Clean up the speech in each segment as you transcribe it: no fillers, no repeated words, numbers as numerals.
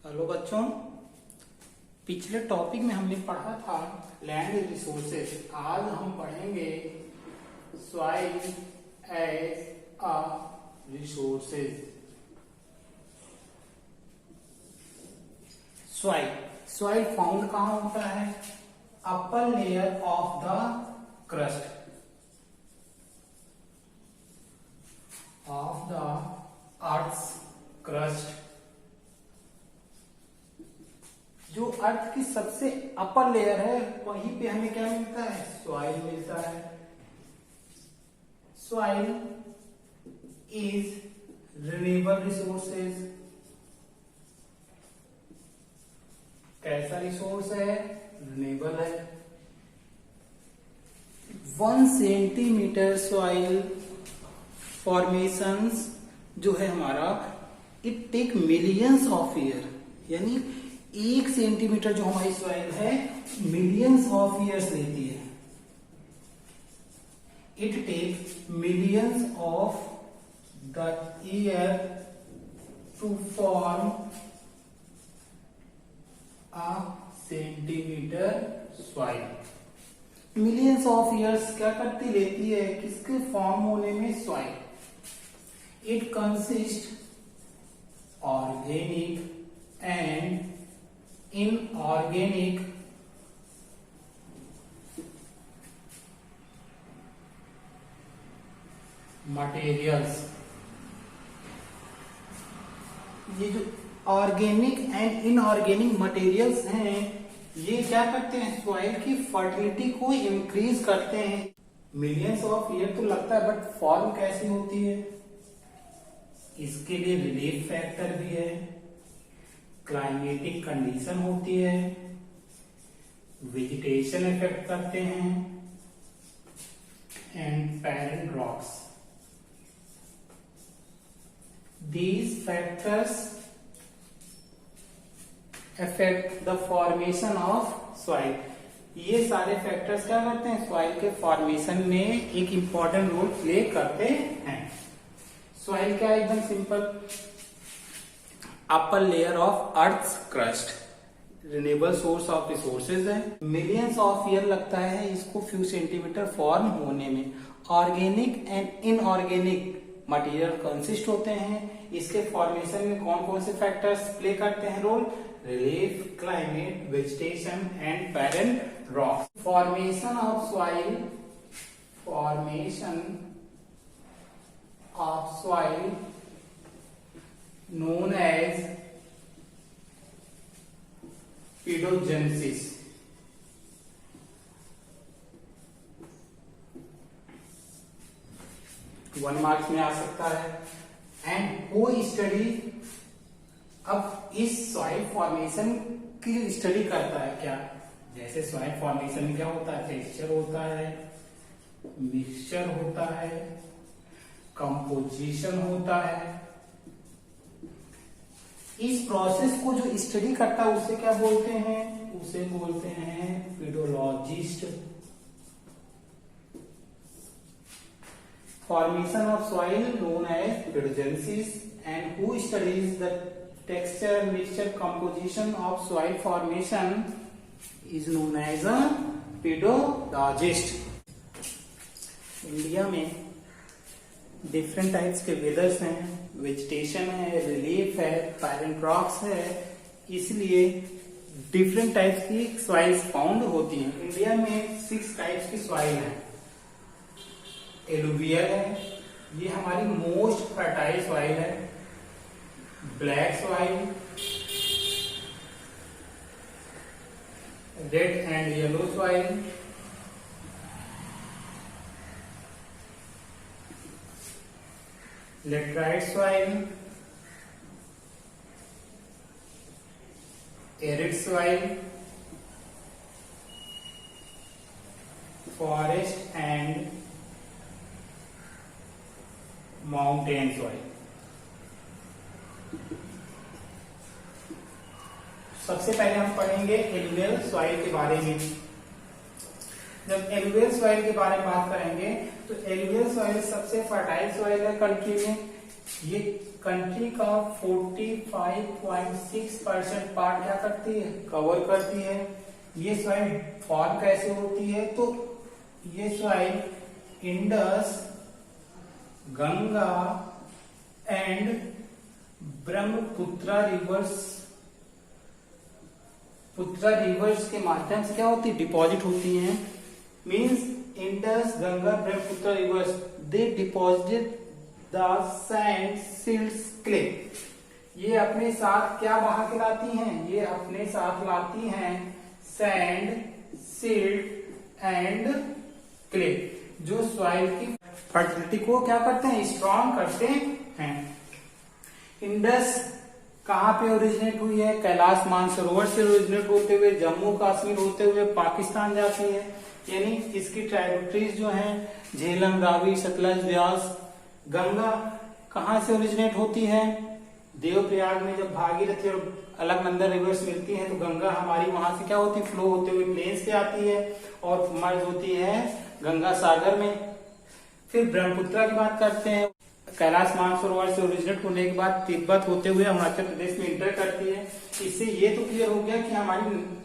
Hello बच्चों, पिछले topic में हमने पढ़ा था लैंड रिसोर्सेज। आज हम पढ़ेंगे soil as a resources. Soil found कहाँ होता है? Upper layer of the crust of the earth's crust. जो अर्थ की सबसे अपर लेयर है वहीं पे हमें क्या मिलता है? सॉइल मिलता है। Soil is renewable resources. कैसा रिसोर्स है? रिन्यूएबल है। 1 सेंटीमीटर सॉइल फॉर्मेशंस जो है हमारा, it take millions of year. यानी 1 सेंटीमीटर जो हमारी सॉइल है मिलियंस ऑफ ईयर्स लेती है। It take millions of the year to form a centimetre soil. Millions of years क्या करती लेती है? किसके फॉर्म होने में? Soil. It consist organic and inorganic materials. ये जो ऑर्गेनिक एंड इनऑर्गेनिक मटेरियल्स हैं, ये क्या करते हैं? सॉइल की फर्टिलिटी को इंक्रीज करते हैं। मिलियंस ऑफ ईयर तो लगता है, बट फॉर्म कैसी होती है? इसके लिए रिलीफ फैक्टर भी है, क्लाइमेटिक कंडीशन होती है, वेजिटेशन इफेक्ट करते हैं, and parent rocks. These factors affect the formation of soil. ये सारे फैक्टर्स क्या करते हैं? सॉइल के फॉर्मेशन में एक इंपॉर्टेंट रोल प्ले करते हैं। सॉइल क्या है? एकदम simple, upper layer of earth crust, renewable source of resources है। मिलियंस ऑफ ईयर लगता है इसको फ्यू सेंटीमीटर फॉर्म होने में। Organic and inorganic material consist होते हैं। इसके फॉर्मेशन में कौन कौन से फैक्टर्स प्ले करते हैं role? Relief, climate, vegetation and parent rock. Formation of soil, known as pedogenesis। 1 marks में आ सकता है। एंड वो स्टडी, अब इस सॉइल फॉर्मेशन की स्टडी करता है क्या? जैसे सॉइल फॉर्मेशन में क्या होता है? टेक्सचर होता है, मिक्सचर होता है, कंपोजिशन होता है। इस प्रोसेस को जो स्टडी करता है उसे क्या बोलते हैं? उसे बोलते हैं pedologist. Formation of soil known as pedogenesis, and who studies the texture, mixture, composition of soil formation is known as a pedologist. India में डिफरेंट टाइप्स के वेदर्स हैं, वेजिटेशन है, रिलीफ है, पैरेंट रॉक्स है, इसलिए डिफरेंट टाइप्स की soils found होती हैं। इंडिया में 6 टाइप्स की सॉइल है। एलुवियल है, ये हमारी मोस्ट फर्टाइल सॉइल है। Black soil, red and yellow soil, laterite soil, arid soil, forest and mountain soil. सबसे पहले हम पढ़ेंगे एलुवियल सॉइल के बारे में। जब एलुवियल सॉइल के बारे में बात करेंगे तो एलुवियल सॉइल सबसे फर्टाइल सॉइल है कंट्री में। ये कंट्री का 45.6% पार्ट क्या करती है, कवर करती है। ये सॉइल फॉर्म कैसे होती है, तो ये soil Indus, Ganga and Brahmaputra reverse के माध्यम से क्या होती है, डिपॉजिट होती हैं। Means Indus, Ganga, Brahmaputra reverse they deposit the sand, silts, clay. ये अपने साथ क्या बहा के लाती हैं, ये अपने साथ लाती हैं सैंड, सिल्ट एंड क्ले, जो सॉइल की फर्टिलिटी को क्या करते हैं, स्ट्रॉन्ग करते हैं। इंडस कहाँ पे ओरिजिनेट हुई है, कैलाश मानसरोवर से ओरिजिनेट होते हुए जम्मू कश्मीर होते हुए पाकिस्तान जाती है। यानी इसकी ट्राइब्यूटरीज जो हैं झेलम, रावी, सतलज, व्यास। गंगा कहाँ से ओरिजिनेट होती है, देवप्रयाग में जब भागीरथी और अलकनंदा रिवर्स मिलती है तो गंगा हमारी वहां से क्या होती है, फ्लो होते हुए प्लेन्स पे आती है और मर्ज होती है गंगा सागर में। फिर ब्रह्मपुत्रा की बात करते हैं, कैलाश मानसरोवर से ओरिजिनेट होने के बाद तिब्बत होते हुए अरुणाचल प्रदेश में इंटर करती है। इससे ये तो क्लियर हो गया कि हमारी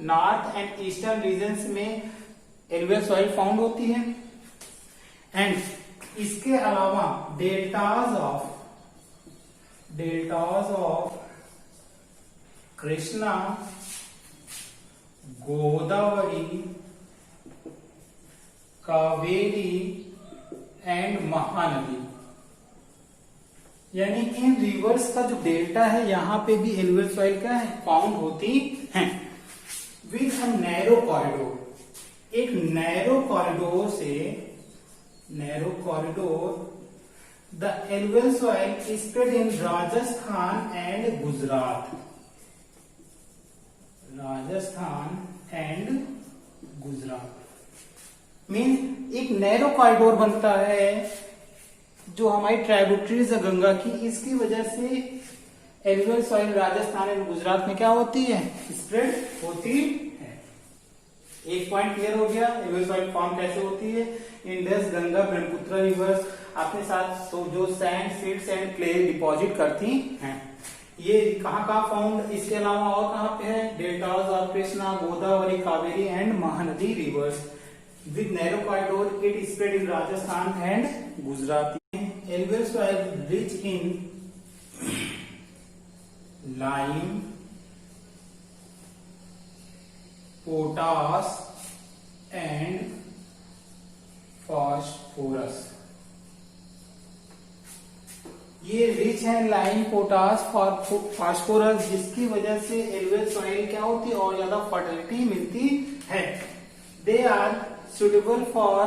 नॉर्थ एंड ईस्टर्न रीजन्स में एलुवियल सॉइल फाउंड होती है। एंड इसके अलावा deltas of Krishna, Godavari, Kaveri and Mahanadi, यानी इन रिवर्स का जो डेल्टा है यहाँ पे भी एलुवियल सॉइल क्या है, फाउंड होती है। विद अ नैरो कॉरिडोर, एक narrow corridor the alluvial soil spread in Rajasthan and Gujarat. Means एक नैरो कॉरिडोर बनता है जो हमारी ट्राइब्यूटरीज है गंगा की, इसकी वजह से alluvial soil Rajasthan and Gujarat में क्या होती है, स्प्रेड होती है। एक पॉइंट क्लियर हो गया, एलुवियल सॉइल फॉर्म कैसे होती है। इंडस, गंगा, ब्रह्मपुत्र रिवर्स अपने साथ तो जो sand, seeds and clay deposit करती हैं। ये कहाँ फाउंड, इसके अलावा और कहाँ पे है, deltas of Krishna, Godavari, Kaveri and Mahanadi reverse. With narrow corridor it spread in Rajasthan and Gujarat. Alluvial soil rich in lime, potash and phosphorus। ये रिच है लाइम, पोटास, फास्फोरस, जिसकी वजह से एलुवियल सॉइल क्या होती है और ज्यादा फर्टिलिटी मिलती है। They are suitable for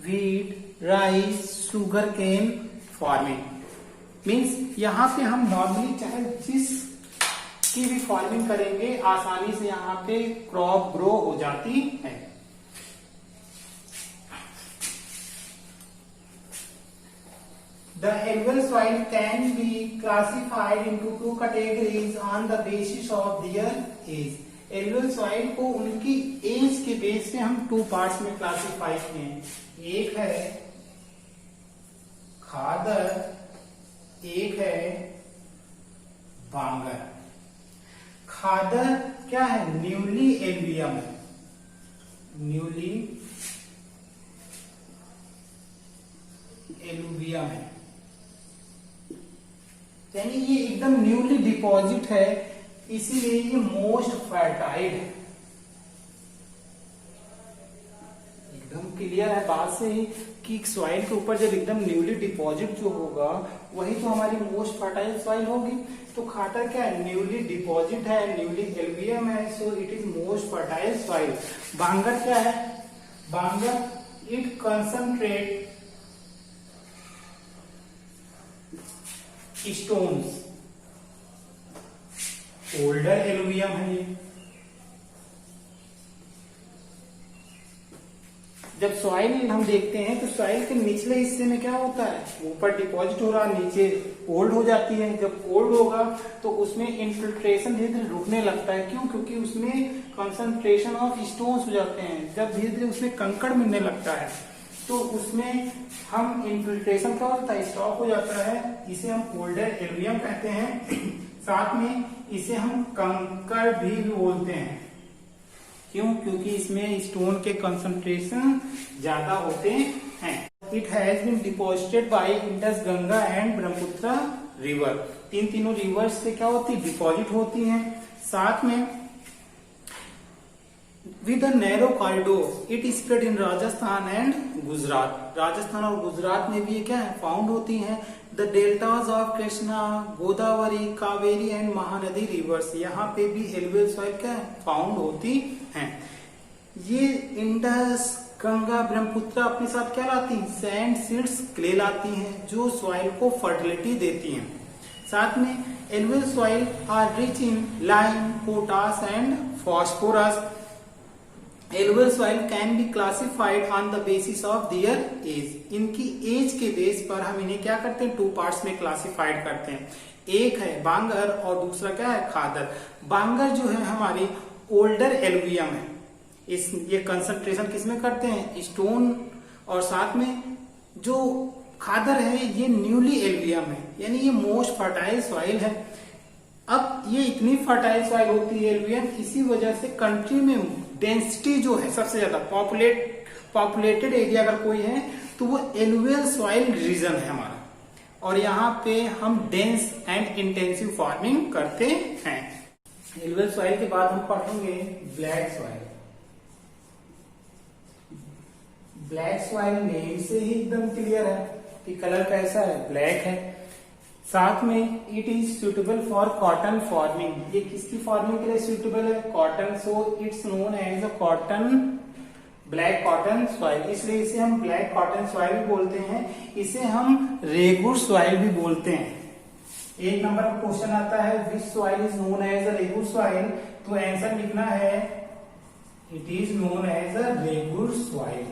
wheat, rice, sugarcane farming. Means यहाँ पे हम नॉर्मली चाहे जिस की भी फार्मिंग करेंगे आसानी से यहाँ पे क्रॉप ग्रो हो जाती है। The alluvial soil can be classified into two categories on the basis of their age। Alluvial soil को उनकी एज के बेस पे हम टू पार्ट्स में क्लासिफाई किए हैं। एक है खादर, एक है बांगर। खादर क्या है, न्यूली एलुवियम है, न्यूली एलुवियम है, यानी ये एकदम न्यूली डिपॉजिट है, इसीलिए ये मोस्ट फर्टाइल है। एकदम क्लियर है बात से ही कि सॉइल के ऊपर जब एकदम न्यूली डिपॉजिट जो होगा वही तो हमारी मोस्ट फर्टाइल सॉइल होगी। तो खाटर क्या है, न्यूली डिपॉजिट है, न्यूली एलुवियम है, so it is most fertile soil. Bangar क्या है, bangar it concentrate stones, older alluvium है ये। जब सॉइल हम देखते हैं तो सॉइल के निचले हिस्से में क्या होता है, ऊपर डिपॉजिट हो रहा, नीचे ओल्ड हो जाती है। जब ओल्ड होगा तो उसमें इनफिल्ट्रेशन धीरे धीरे रुकने लगता है। क्यों, क्योंकि उसमें कंसंट्रेशन ऑफ स्टोन्स हो जाते हैं। जब धीरे धीरे उसमें कंकड़ मिलने लगता है तो उसमें हम इन्फिल्ट्रेशन क्या होता है, स्टॉप हो जाता है, इसे हम कोल्डर एलुवियम कहते हैं। साथ में इसे हम कंकड़ भी बोलते हैं। क्यों? क्योंकि इसमें स्टोन के कंसंट्रेशन ज्यादा होते हैं। It has been deposited by Indus, Ganga and Brahmaputra river. तीनों रिवर्स से क्या होती है, डिपॉजिट होती हैं। साथ में with a narrow corridor it spread in Rajasthan and Gujarat. Rajasthan और गुजरात में भी ये क्या है, फाउंड होती हैं। The deltas of Krishna, Godavari, Kaveri and Mahanadi reverse, यहाँ पे भी एलुवियल सॉइल क्या है, फाउंड होती हैं। ये इंडस, गंगा, ब्रह्मपुत्र अपने साथ क्या लाती हैं, सैंड, सीड्स, क्ले लाती हैं, जो सॉइल को फर्टिलिटी देती हैं। साथ में alluvial soil are rich in lime, potash and phosphorus. Alluvial soil can be classified on the basis of their age. इनकी एज के बेस पर हम इन्हें क्या करते हैं, 2 पार्ट्स में क्लासिफाइड करते हैं। एक है बांगर और दूसरा क्या है, खादर। बांगर जो है हमारी ओल्डर एलुवियम है। ये कंसंट्रेशन किसमें करते हैं, स्टोन, और साथ में जो खादर है ये न्यूली एलुवियम है, यानी ये मोस्ट फर्टाइल सॉइल है। अब ये इतनी फर्टाइल सॉइल होती है एलुवियम, इसी वजह से कंट्री में डेंसिटी जो है सबसे ज्यादा पॉपुलेटेड एरिया अगर कोई है तो वो एलुवियल सॉइल रीजन है हमारा, और यहाँ पे हम डेंस एंड इंटेंसिव फार्मिंग करते हैं। एलुवियल सॉइल के बाद हम पढ़ेंगे black soil. Black soil name से ही एकदम क्लियर है कि कलर कैसा है, ब्लैक है। साथ में it is suitable for cotton farming. ये किसकी फार्मिंग के लिए सुटेबल है, cotton. So it's known as a cotton, black cotton soil, इसलिए इसे हम ब्लैक कॉटन सॉइल भी बोलते हैं। इसे हम रेगुर सॉइल भी बोलते हैं। एक नंबर का क्वेश्चन आता है, which soil is known as a regur soil, तो आंसर लिखना है it is known as a regur soil.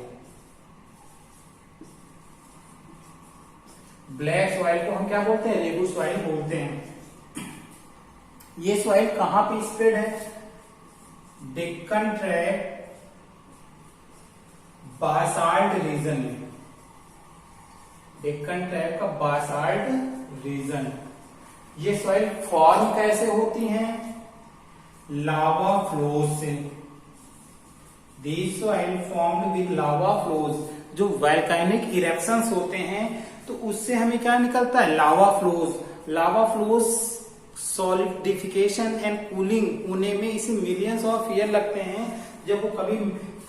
Black soil को हम क्या बोलते हैं, रेगुर सॉइल बोलते हैं। ये सॉइल कहां पे स्प्रेड है, डेक्कन ट्रैक्ट, बासाल्ट रीजन में। डेक्कन ट्रैक्ट का बासाल्ट रीजन। ये सॉइल फॉर्म कैसे होती हैं, लावा फ्लोज से। This soil formed with lava flows. जो वोल्केनिक इरेप्शंस होते हैं तो उससे हमें क्या निकलता है, लावा flows. Lava flows solidification and cooling होने में इसे मिलियंस ऑफ ईयर लगते हैं। जब वो कभी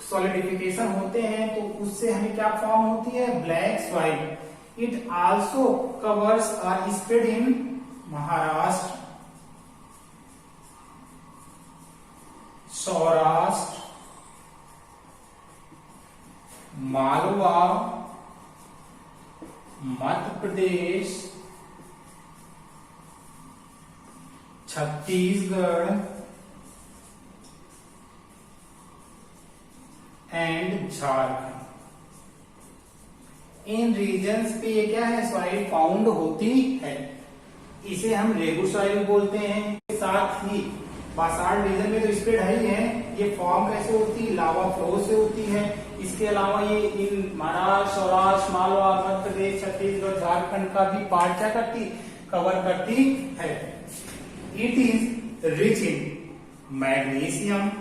सॉलिडिफिकेशन होते हैं तो उससे हमें क्या फॉर्म होती है, black soil. It also covers are spread in Maharashtra, Saurashtra, Malwa, Madhya Pradesh, Chhattisgarh and Jharkhand. इन रीजन्स पे ये क्या है, सॉइल फाउंड होती है। इसे हम रेगुर सॉइल बोलते हैं। साथ ही बासाल्ट रीजन में तो स्प्रेड है ही है। ये फॉर्म कैसे होती है, लावा फ्लो से होती है। इसके अलावा ये इन महाराष्ट्र, सौराष्ट्र, मालवा, मध्य प्रदेश, छत्तीसगढ़, झारखंड का भी पार्ट क्या करती, कवर करती है। It is rich in magnesium,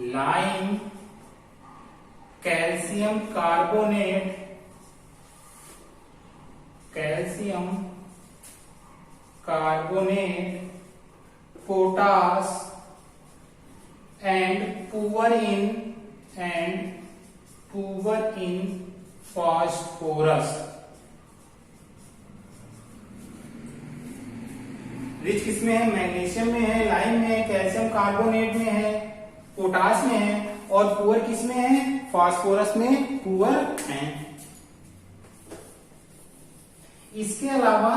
lime, calcium carbonate, potash and poor in phosphorus। Rich किसमें है, मैग्नीशियम में है, लाइम में है, कैल्शियम कार्बोनेट में है, पोटास में है, और पुअर किसमें है, फास्फोरस में पुअर है। इसके अलावा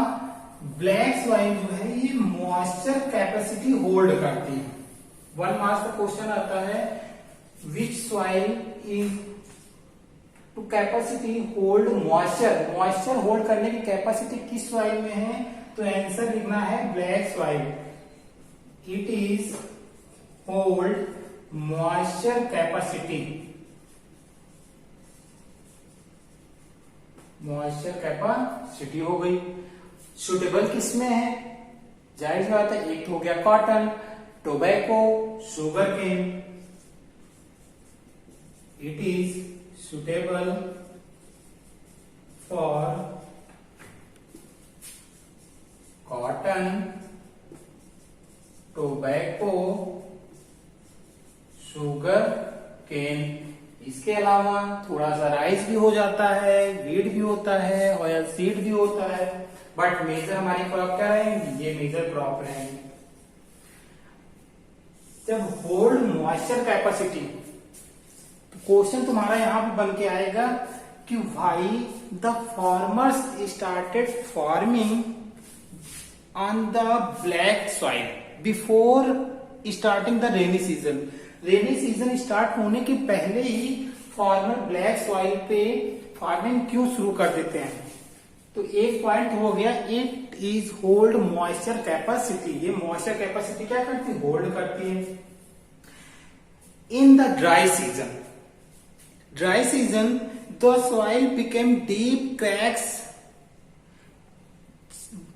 ब्लैक सॉइल जो है ये मॉइस्चर कैपेसिटी होल्ड करती है। 1 मार्क्स का क्वेश्चन आता है, which soil is to capacity hold moisture. Moisture होल्ड करने की कैपेसिटी किस सॉइल में है, तो आंसर लिखना है black soil. It is hold moisture capacity, moisture capacity हो गई। सुटेबल किसमें है, जाहिर सी बात है, एक तो हो गया cotton, tobacco, sugarcane. It is suitable for cotton, tobacco, sugarcane. इसके अलावा थोड़ा सा राइस भी हो जाता है, वीट भी होता है, ऑयल सीड भी होता है, बट मेजर हमारी क्रॉप क्या रहेंगी, ये मेजर क्रॉप रहेंगी। जब होल्ड मॉइस्चर कैपेसिटी, तो क्वेश्चन तुम्हारा यहां पे बन के आएगा कि why the farmers started farming on the black soil before starting the rainy season. Rainy season start होने के पहले ही फार्मर ब्लैक सॉइल पे फार्मिंग क्यों शुरू कर देते हैं। तो एक पॉइंट हो गया, it is hold moisture capacity. ये मॉइस्चर कैपेसिटी क्या करती है, होल्ड करती है। In the dry season, dry season the soil became deep cracks.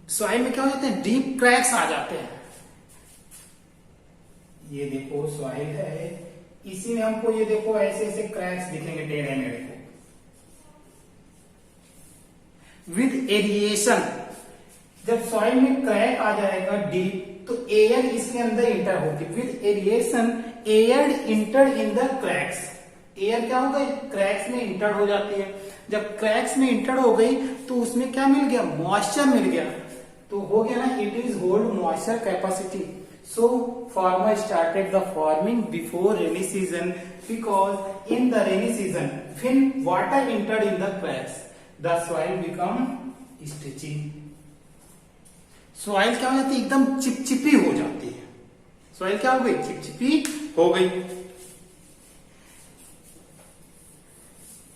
Soil में क्या हो जाते हैं, डीप क्रैक्स आ जाते हैं। ये देखो सॉइल है, इसी में हमको ये देखो ऐसे ऐसे क्रैक्स दिखेंगे टेढ़े मेढ़े को। विद एरिएशन, जब सॉइल में क्रैक आ जाएगा डीप, तो एयर इसके अंदर इंटर होगी। With aeration air inter in the cracks. Air क्या हो गई, क्रैक्स में इंटर हो जाती है। जब क्रैक्स में इंटर हो गई तो उसमें क्या मिल गया, मॉइस्चर मिल गया। तो हो गया ना, it is hold moisture capacity. So farmer started the farming before rainy season because in the rainy season when water entered in the cracks, the soil become sticky. Soil क्या हो जाती है, एकदम चिपचिपी हो जाती है। Soil क्या हो गई, चिपचिपी हो गई।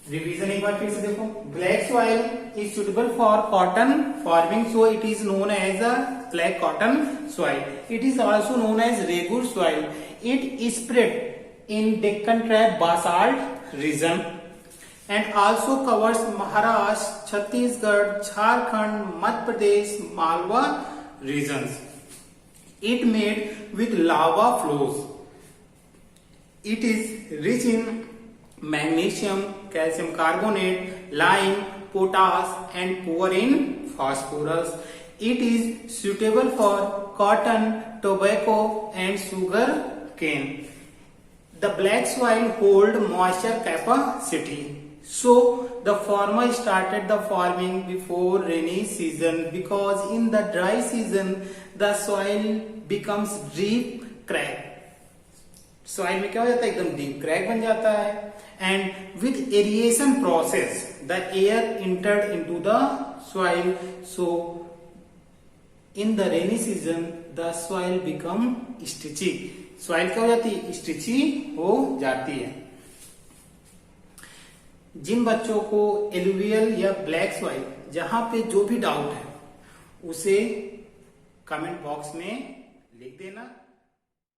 रिवीजन एक बार फिर से देखो। Black soil is suitable for cotton farming, so it is known as a black cotton soil. It is also known as regur soil. It spread in Deccan trap basalt region and also covers Maharashtra, Chhattisgarh, Jharkhand, Madhya Pradesh, Malwa regions. It made with lava flows. It is rich in magnesium, calcium carbonate, lime, potash and poor in phosphorus. It is suitable for cotton, tobacco and sugar cane. The black soil hold moisture capacity. So the farmer started the farming before rainy season because in the dry season the soil becomes deep crack. Soil में क्या हो जाता है, एकदम deep crack बन जाता है। And with aeration process the air entered into the soil, so in the rainy season the soil become sticky. Soil क्या हो जाती है, स्टिची हो जाती है। जिन बच्चों को एलुवियल या ब्लैक सॉइल, जहां पे जो भी डाउट है उसे कमेंट बॉक्स में लिख देना।